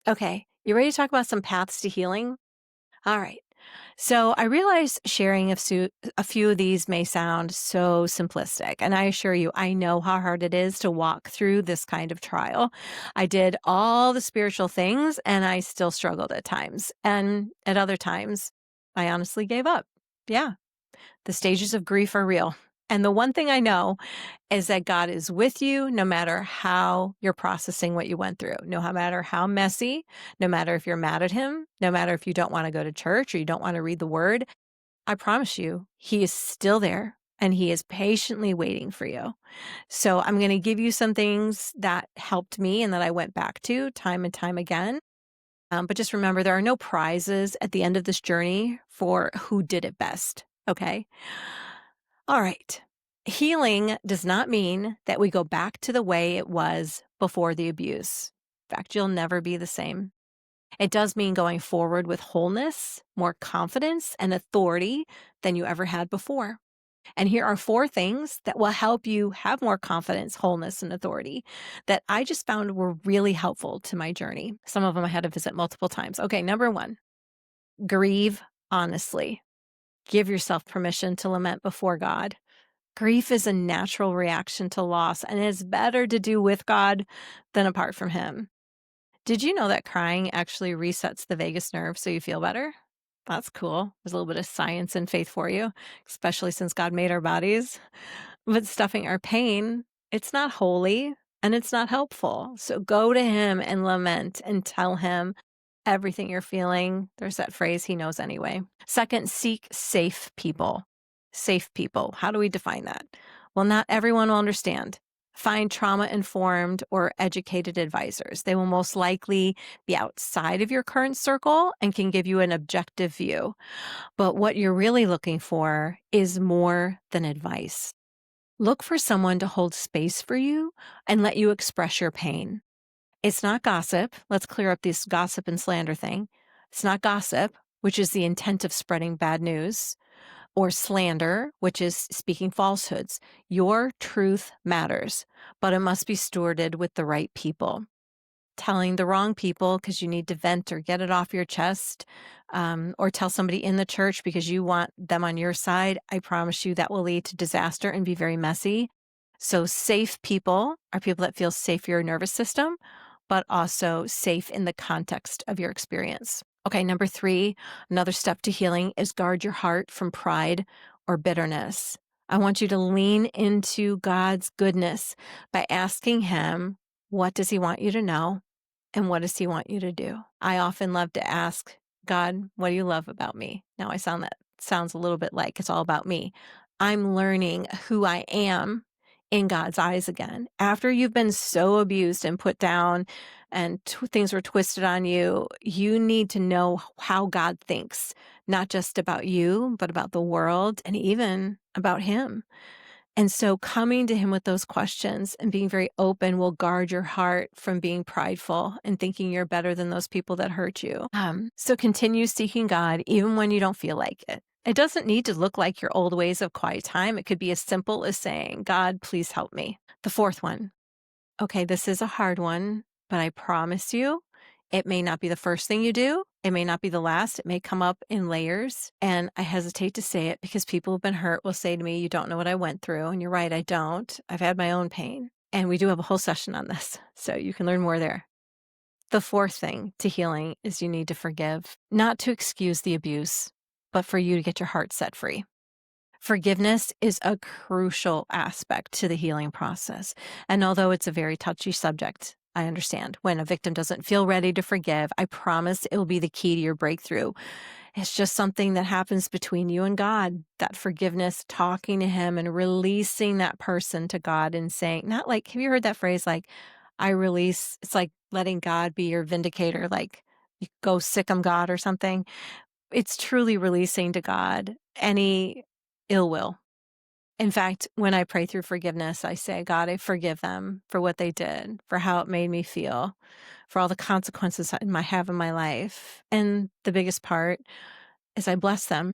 Okay, you ready to talk about some paths to healing? All right. So I realize sharing a few of these may sound so simplistic, and I assure you, I know how hard it is to walk through this kind of trial. I did all the spiritual things, and I still struggled at times. And at other times, I honestly gave up. Yeah, the stages of grief are real. And the one thing I know is that God is with you no matter how you're processing what you went through, no matter how messy, no matter if you're mad at Him, no matter if you don't want to go to church or you don't want to read the Word. I promise you, He is still there and He is patiently waiting for you. So I'm going to give you some things that helped me and that I went back to time and time again. But just remember, there are no prizes at the end of this journey for who did it best. Okay. All right. Healing does not mean that we go back to the way it was before the abuse. In fact, you'll never be the same. It does mean going forward with wholeness, more confidence, and authority than you ever had before. And here are four things that will help you have more confidence, wholeness, and authority that I just found were really helpful to my journey. Some of them I had to visit multiple times. Okay, number one, grieve honestly. Give yourself permission to lament before God. Grief is a natural reaction to loss, and it's better to do with God than apart from Him. Did you know that crying actually resets the vagus nerve so you feel better? That's cool. There's a little bit of science and faith for you, especially since God made our bodies. But stuffing our pain, it's not holy and it's not helpful. So go to Him and lament and tell Him everything you're feeling. There's that phrase, He knows anyway. Second, seek safe people. Safe people. How do we define that? Well, not everyone will understand. Find trauma informed or educated advisors. They will most likely be outside of your current circle and can give you an objective view. But what you're really looking for is more than advice. Look for someone to hold space for you and let you express your pain. It's not gossip. Let's clear up this gossip and slander thing. It's not gossip, which is the intent of spreading bad news, or slander, which is speaking falsehoods. Your truth matters, but it must be stewarded with the right people. Telling the wrong people because you need to vent or get it off your chest, or tell somebody in the church because you want them on your side, I promise you that will lead to disaster and be very messy. So safe people are people that feel safe for your nervous system, but also safe in the context of your experience. Okay, number three, another step to healing is guard your heart from pride or bitterness. I want you to lean into God's goodness by asking Him, what does He want you to know? And what does He want you to do? I often love to ask God, what do you love about me? Now that sounds a little bit like it's all about me. I'm learning who I am in God's eyes again. After you've been so abused and put down and things were twisted on you, you need to know how God thinks, not just about you, but about the world and even about Him. And so coming to Him with those questions and being very open will guard your heart from being prideful and thinking you're better than those people that hurt you. So continue seeking God even when you don't feel like it. It doesn't need to look like your old ways of quiet time. It could be as simple as saying, God, please help me. The fourth one. Okay, this is a hard one, but I promise you, it may not be the first thing you do. It may not be the last. It may come up in layers. And I hesitate to say it because people who've been hurt will say to me, you don't know what I went through. And you're right, I don't. I've had my own pain. And we do have a whole session on this, so you can learn more there. The fourth thing to healing is you need to forgive, not to excuse the abuse, but for you to get your heart set free. Forgiveness is a crucial aspect to the healing process. And although it's a very touchy subject, I understand when a victim doesn't feel ready to forgive, I promise it will be the key to your breakthrough. It's just something that happens between you and God, that forgiveness, talking to Him and releasing that person to God and saying, not like, have you heard that phrase? Like, I release, it's like letting God be your vindicator, like you go sick 'em God or something. It's truly releasing to God any ill will. In fact, when I pray through forgiveness, I say, God, I forgive them for what they did, for how it made me feel, for all the consequences I might have in my life. And the biggest part is I bless them